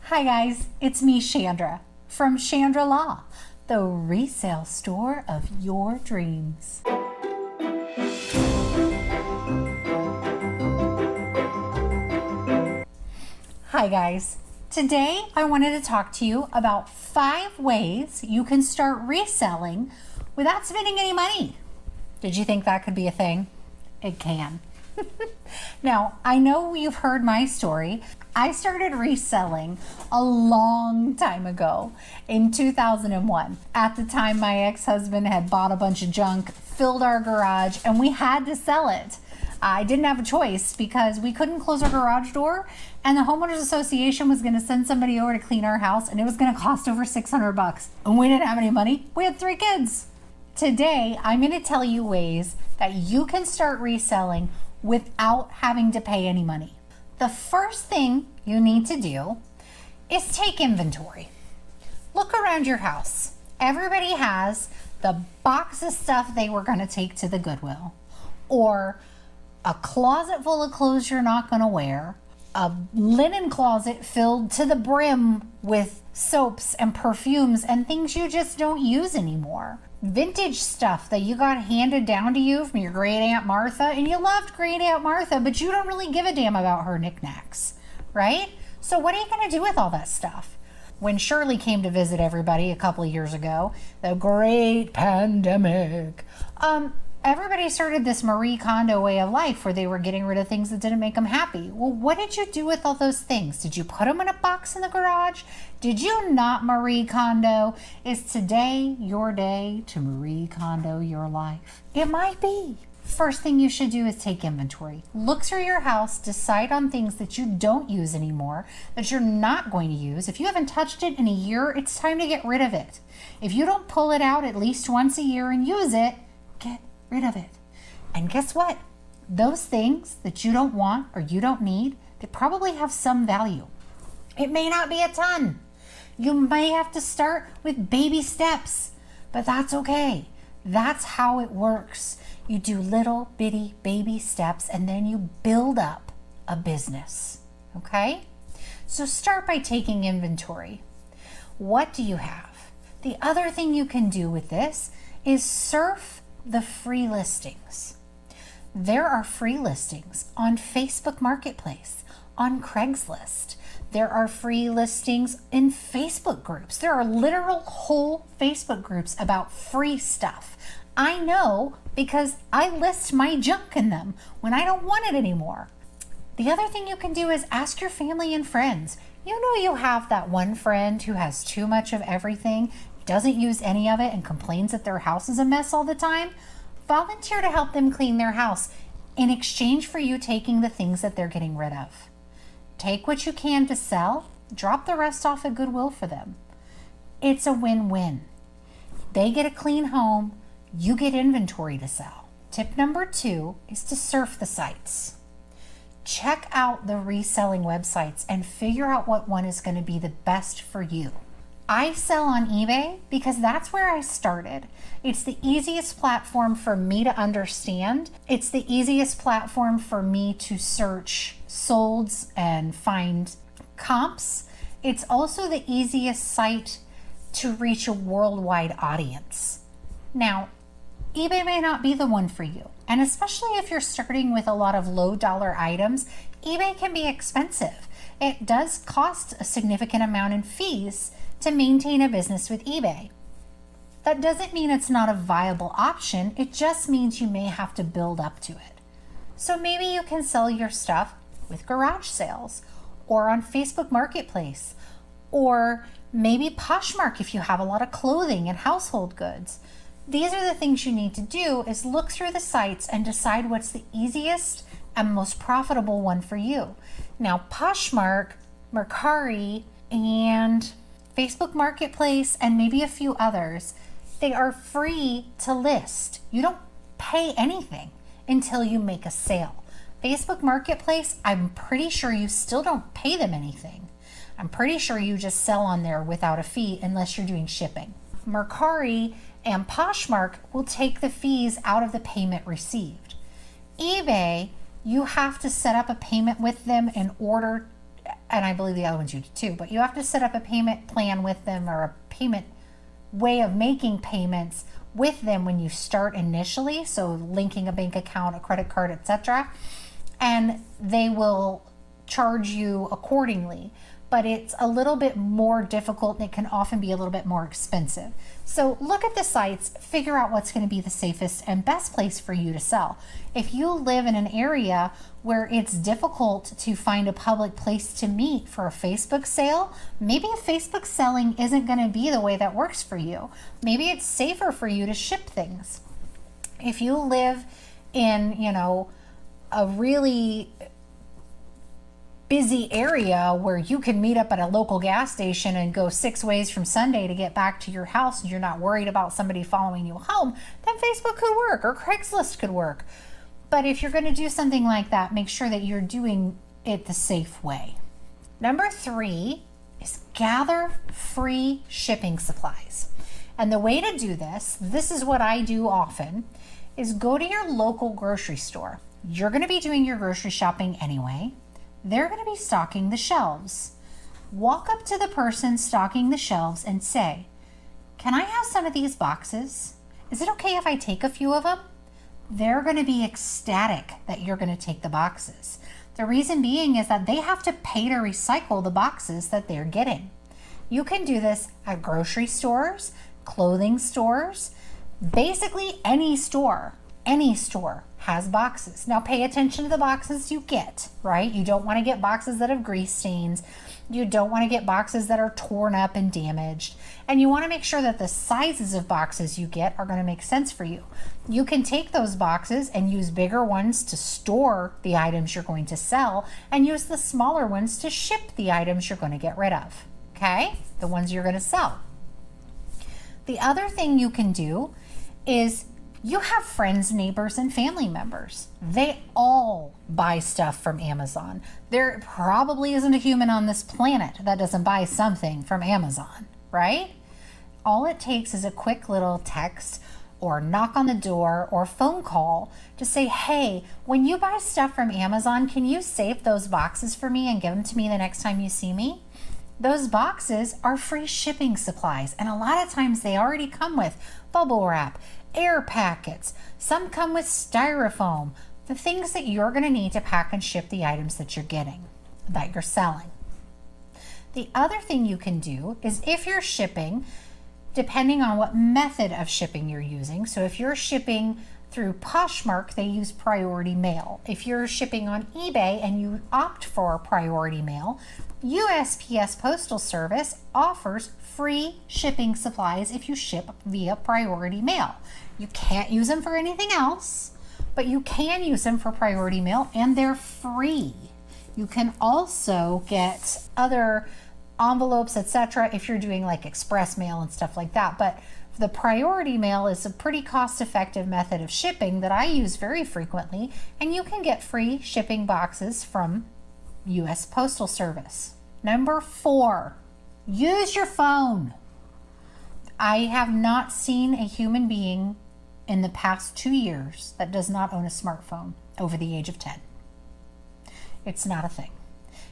Hi guys, it's me Chandra from Chandra Law, the resale store of your dreams. Hi guys, today I wanted to talk to you about 5 ways you can start reselling without spending any money. Did you think that could be a thing? It can. Now, I know you've heard my story. I started reselling a long time ago in 2001. At the time, my ex-husband had bought a bunch of junk, filled our garage, and we had to sell it. I didn't have a choice because we couldn't close our garage door, and the homeowners association was going to send somebody over to clean our house, and it was going to cost over $600. And we didn't have any money. We had 3 kids. Today, I'm going to tell you ways that you can start reselling without having to pay any money. The first thing you need to do is take inventory. Look around your house. Everybody has the box of stuff they were going to take to the Goodwill, or a closet full of clothes you're not going to wear, a linen closet filled to the brim with soaps and perfumes and things you just don't use anymore. Vintage stuff that you got handed down to you from your great Aunt Martha, and you loved great Aunt Martha, but you don't really give a damn about her knickknacks, right? So what are you going to do with all that stuff? When Shirley came to visit everybody a couple of years ago, the great pandemic, everybody started this Marie Kondo way of life where they were getting rid of things that didn't make them happy. Well, what did you do with all those things? Did you put them in a box in the garage? Did you not Marie Kondo? Is today your day to Marie Kondo your life? It might be. First thing you should do is take inventory. Look through your house, decide on things that you don't use anymore, that you're not going to use. If you haven't touched it in a year, it's time to get rid of it. If you don't pull it out at least once a year and use it, get rid of it. And guess what? Those things that you don't want or you don't need, they probably have some value. It may not be a ton. You may have to start with baby steps, but that's okay. That's how it works. You do little bitty baby steps and then you build up a business, okay? So start by taking inventory. What do you have? The other thing you can do with this is surf the free listings. There are free listings on Facebook Marketplace, on Craigslist. There are free listings in Facebook groups. There are literal whole Facebook groups about free stuff. I know because I list my junk in them when I don't want it anymore. The other thing you can do is ask your family and friends. You know you have that one friend who has too much of everything, doesn't use any of it, and complains that their house is a mess all the time. Volunteer to help them clean their house in exchange for you taking the things that they're getting rid of. Take what you can to sell, drop the rest off at Goodwill for them. It's a win-win. They get a clean home, you get inventory to sell. Tip number 2 is to surf the sites. Check out the reselling websites and figure out what one is going to be the best for you. I sell on eBay because that's where I started. It's the easiest platform for me to understand. It's the easiest platform for me to search solds and find comps. It's also the easiest site to reach a worldwide audience. Now, eBay may not be the one for you, and especially if you're starting with a lot of low dollar items, eBay can be expensive. It does cost a significant amount in fees to maintain a business with eBay. That doesn't mean it's not a viable option, it just means you may have to build up to it. So maybe you can sell your stuff with garage sales, or on Facebook Marketplace, or maybe Poshmark if you have a lot of clothing and household goods. These are the things you need to do, is look through the sites and decide what's the easiest and most profitable one for you. Now, Poshmark, Mercari, and Facebook Marketplace, and maybe a few others, they are free to list. You don't pay anything until you make a sale. Facebook Marketplace, I'm pretty sure you still don't pay them anything. I'm pretty sure you just sell on there without a fee unless you're doing shipping. Mercari and Poshmark will take the fees out of the payment received. eBay, you have to set up a payment with them in order and I believe the other ones you do too, but you have to set up a payment plan with them, or a payment way of making payments with them when you start initially. So linking a bank account, a credit card, etc. And they will charge you accordingly. But it's a little bit more difficult, and it can often be a little bit more expensive. So look at the sites, figure out what's going to be the safest and best place for you to sell. If you live in an area where it's difficult to find a public place to meet for a Facebook sale, maybe a Facebook selling isn't going to be the way that works for you. Maybe it's safer for you to ship things. If you live in, a really busy area where you can meet up at a local gas station and go 6 ways from Sunday to get back to your house, and you're not worried about somebody following you home, then Facebook could work, or Craigslist could work. But if you're going to do something like that, make sure that you're doing it the safe way. Number 3 is gather free shipping supplies. And the way to do this is what I do often, is go to your local grocery store. You're going to be doing your grocery shopping anyway. They're going to be stocking the shelves. Walk up to the person stocking the shelves and say, "Can I have some of these boxes? Is it okay if I take a few of them?" They're going to be ecstatic that you're going to take the boxes. The reason being is that they have to pay to recycle the boxes that they're getting. You can do this at grocery stores, clothing stores, basically any store. Any store has boxes. Now pay attention to the boxes you get, right? You don't want to get boxes that have grease stains. You don't want to get boxes that are torn up and damaged. And you want to make sure that the sizes of boxes you get are going to make sense for you. You can take those boxes and use bigger ones to store the items you're going to sell, and use the smaller ones to ship the items you're going to get rid of, okay? The ones you're going to sell. The other thing you can do is, you have friends, neighbors, and family members. They all buy stuff from Amazon. There probably isn't a human on this planet that doesn't buy something from Amazon, right? All it takes is a quick little text, or knock on the door, or phone call to say, "Hey, when you buy stuff from Amazon, can you save those boxes for me and give them to me the next time you see me?" Those boxes are free shipping supplies, and a lot of times they already come with bubble wrap, air packets. Some come with styrofoam, the things that you're going to need to pack and ship the items that you're getting, that you're selling. The other thing you can do is, if you're shipping, depending on what method of shipping you're using, so if you're shipping through Poshmark, they use priority mail. If you're shipping on eBay and you opt for priority mail, USPS Postal Service offers free shipping supplies if you ship via priority mail. You can't use them for anything else, but you can use them for priority mail, and they're free. You can also get other envelopes, etc., if you're doing like express mail and stuff like that. But the priority mail is a pretty cost-effective method of shipping that I use very frequently, and you can get free shipping boxes from US Postal Service. Number 4, use your phone. I have not seen a human being in the past 2 years that does not own a smartphone over the age of 10. It's not a thing.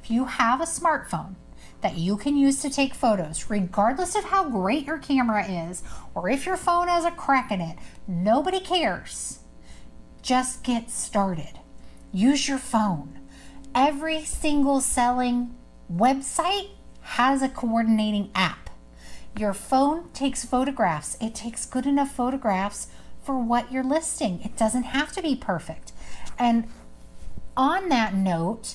If you have a smartphone that you can use to take photos, regardless of how great your camera is, or if your phone has a crack in it, nobody cares. Just get started. Use your phone. Every single selling website has a coordinating app. Your phone takes photographs. It takes good enough photographs for what you're listing. It doesn't have to be perfect. And on that note,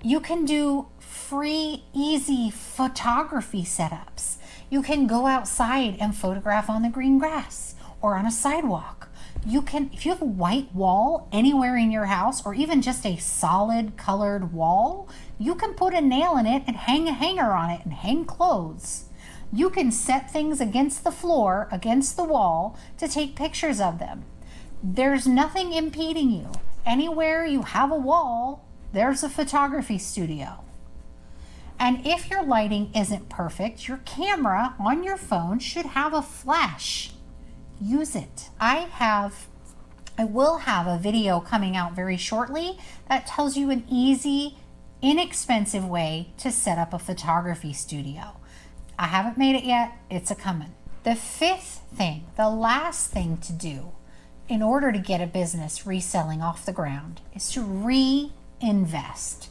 you can do free, easy photography setups. You can go outside and photograph on the green grass or on a sidewalk. You can, if you have a white wall anywhere in your house, or even just a solid colored wall, you can put a nail in it and hang a hanger on it and hang clothes. You can set things against the floor, against the wall, to take pictures of them. There's nothing impeding you. Anywhere you have a wall, there's a photography studio. And if your lighting isn't perfect, your camera on your phone should have a flash. Use it. I will have a video coming out very shortly that tells you an easy inexpensive way to set up a photography studio. I haven't made it yet. It's a coming. The fifth thing, the last thing to do in order to get a business reselling off the ground is to reinvest.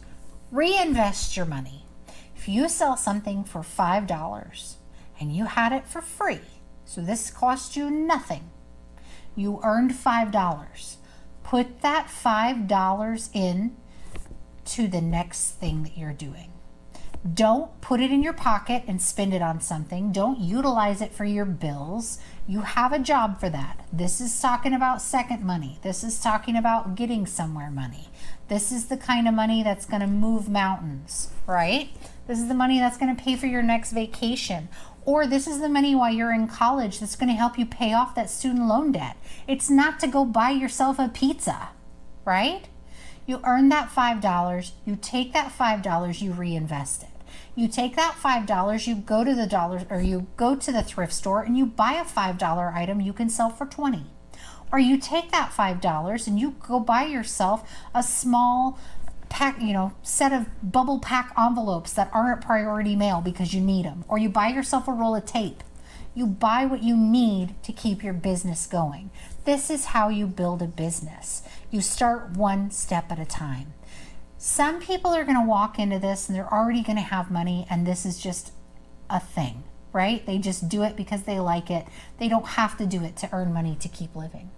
Reinvest your money. If you sell something for $5 and you had it for free, so this cost you nothing, you earned $5. Put that $5 in to the next thing that you're doing. Don't put it in your pocket and spend it on something. Don't utilize it for your bills. You have a job for that. This is talking about second money. This is talking about getting somewhere money. This is the kind of money that's going to move mountains, right? This is the money that's going to pay for your next vacation. Or this is the money while you're in college that's going to help you pay off that student loan debt. It's not to go buy yourself a pizza, right? You earn that $5, you take that $5, you reinvest it. You take that $5, you go to the thrift store and you buy a $5 item you can sell for $20. Or you take that $5 and you go buy yourself a small pack, set of bubble pack envelopes that aren't priority mail because you need them. Or you buy yourself a roll of tape. You buy what you need to keep your business going. This is how you build a business. You start one step at a time. Some people are going to walk into this and they're already going to have money, and this is just a thing, right? They just do it because they like it. They don't have to do it to earn money to keep living.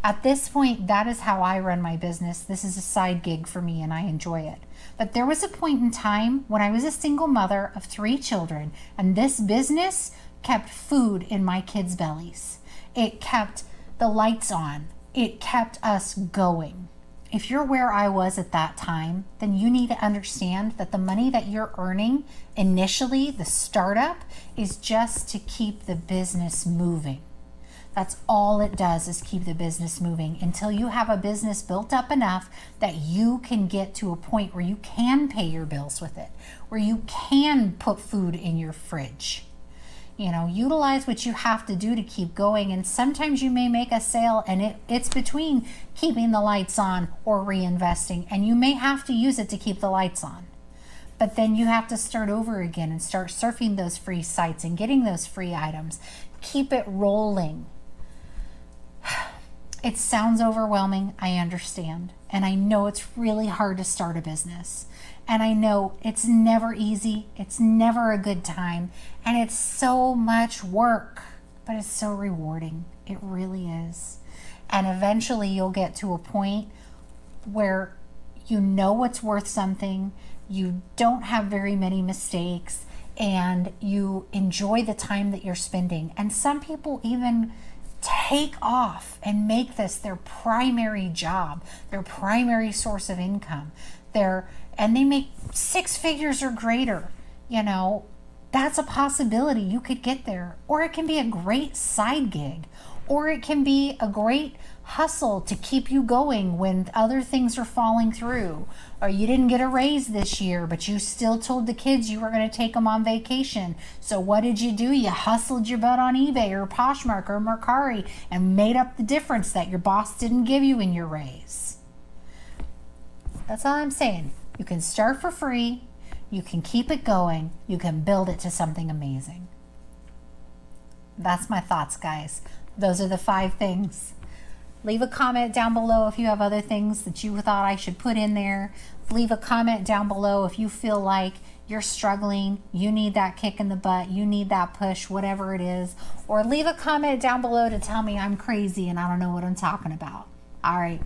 At this point, that is how I run my business. This is a side gig for me and I enjoy it. But there was a point in time when I was a single mother of 3 children, and this business kept food in my kids' bellies. It kept the lights on. It kept us going. If you're where I was at that time, then you need to understand that the money that you're earning initially, the startup, is just to keep the business moving. That's all it does, is keep the business moving until you have a business built up enough that you can get to a point where you can pay your bills with it, where you can put food in your fridge. Utilize what you have to do to keep going. And sometimes you may make a sale and it's between keeping the lights on or reinvesting, and you may have to use it to keep the lights on. But then you have to start over again and start surfing those free sites and getting those free items. Keep it rolling. It sounds overwhelming, I understand. And I know it's really hard to start a business. And I know it's never easy, it's never a good time, and it's so much work, but it's so rewarding. It really is. And eventually you'll get to a point where you know what's worth something, you don't have very many mistakes, and you enjoy the time that you're spending. And some people even take off and make this their primary job, their primary source of income. And they make 6 figures or greater. That's a possibility. You could get there. Or it can be a great side gig. Or it can be a great hustle to keep you going when other things are falling through. Or you didn't get a raise this year, but you still told the kids you were going to take them on vacation. So what did you do? You hustled your butt on eBay or Poshmark or Mercari and made up the difference that your boss didn't give you in your raise. That's all I'm saying. You can start for free. You can keep it going. You can build it to something amazing. That's my thoughts, guys. Those are the 5 things. Leave a comment down below if you have other things that you thought I should put in there. Leave a comment down below if you feel like you're struggling, you need that kick in the butt, you need that push, whatever it is. Or leave a comment down below to tell me I'm crazy and I don't know what I'm talking about. All right.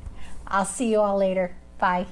I'll see you all later. Bye.